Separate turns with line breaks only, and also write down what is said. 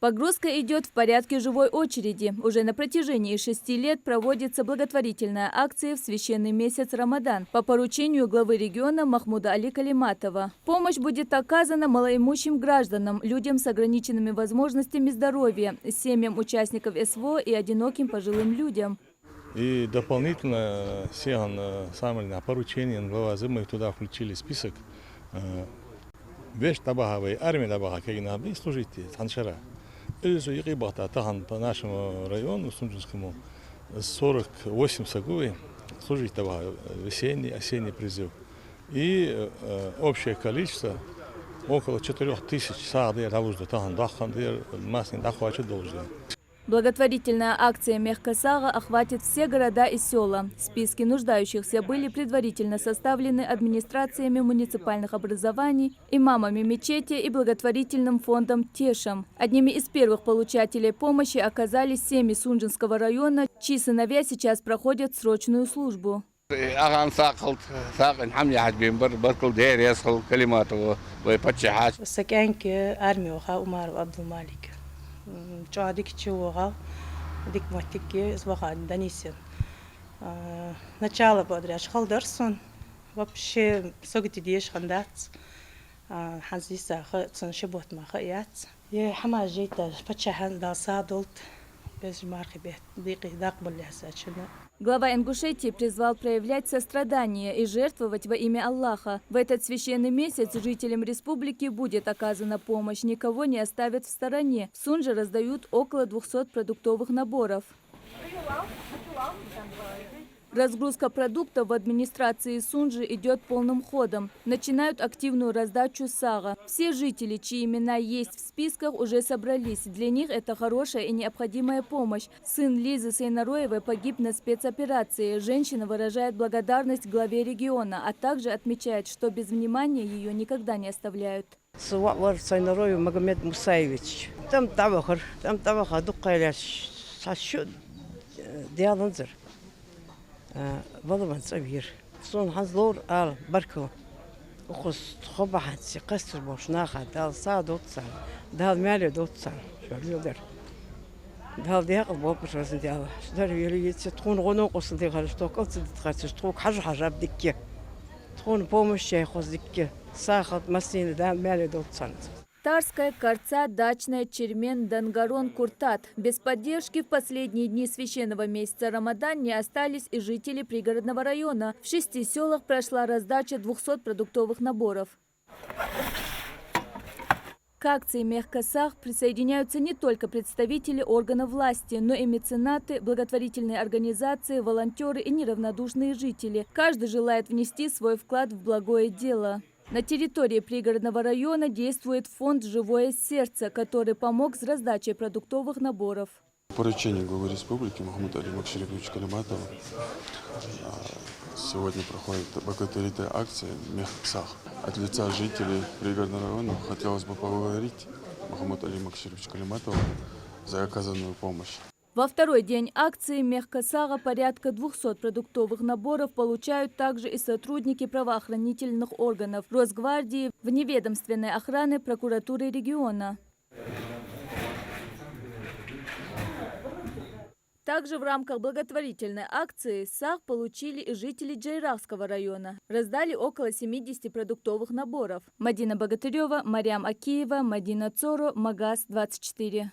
Погрузка идет в порядке живой очереди. Уже на протяжении 6 лет проводится благотворительная акция в священный месяц Рамадан по поручению главы региона Махмуда Али Калиматова. Помощь будет оказана малоимущим гражданам, людям с ограниченными возможностями здоровья, семьям участников СВО и одиноким пожилым людям.
И дополнительно самое поручение главы мы туда включили список вещь табаговой армии табага, как служите, таншара. По нашему району, Сунжинскому, 48 сагуи служить табага, весенний, осенний призыв. И общее количество около 4000 сады,
Благотворительная акция «Мехкасага» охватит все города и села. Списки нуждающихся были предварительно составлены администрациями муниципальных образований, имамами мечети и благотворительным фондом «Тешам». Одними из первых получателей помощи оказались семьи Сунжинского района, чьи сыновья сейчас проходят срочную службу.
Чуадик чуга, дик матики избахан Данисин. Начало подряд халдерсон, вообще согти диеш хандац, ханзиса хан шибот махаят. Я хама жита пачахан да садолт, без мархибет, дики дакбулясачина.
Глава Ингушетии призвал проявлять сострадание и жертвовать во имя Аллаха. В этот священный месяц жителям республики будет оказана помощь, никого не оставят в стороне. В Сунже раздают около 200 продуктовых наборов. Разгрузка продуктов в администрации Сунжи идет полным ходом. Начинают активную раздачу сага. Все жители, чьи имена есть в списках, уже собрались. Для них это хорошая и необходимая помощь. Сын Лизы Сейнароевой погиб на спецоперации. Женщина выражает благодарность главе региона, а также отмечает, что без внимания ее никогда не оставляют.
Сейнароев Магомед Мусаевич. Там табахар, дуккайляш, сашуд, диаланзер. والله صغير صون حزلور بركو وخص خبحت قصر باش ناخد دال صاد صار دال مالي صار شو يقدر دال ديق بوبش راسن ديال شدار يلي تكون غنو قصن دي غير شتوك تخرج تروك حاجه بدك تكون بومش خص ديك ساخت مسين دال مالي صار
Тарская, Карца, Дачная, Чермен, Дангарон, Куртат. Без поддержки в последние дни священного месяца Рамадан не остались и жители пригородного района. В 6 селах прошла раздача 200 продуктовых наборов. К акции «Мехкасах» присоединяются не только представители органов власти, но и меценаты, благотворительные организации, волонтеры и неравнодушные жители. Каждый желает внести свой вклад в благое дело. На территории пригородного района действует фонд «Живое сердце», который помог с раздачей продуктовых наборов.
Поручение главы республики Махмуда Али Максиевича Калиматова. Сегодня проходит благотворительная акция «Мехкасах». От лица жителей пригородного района хотелось бы поблагодарить Махмуда Али Максиевича Калиматова за оказанную помощь.
Во второй день акции «Мехкасага» порядка 200 продуктовых наборов получают также и сотрудники правоохранительных органов, Росгвардии, вневедомственной охраны, прокуратуры региона. Также в рамках благотворительной акции САГ получили и жители Джайрахского района. Раздали около 70 продуктовых наборов. Мадина Богатырева, Мариам Акиева, Мадина Цоро, Магаз 24.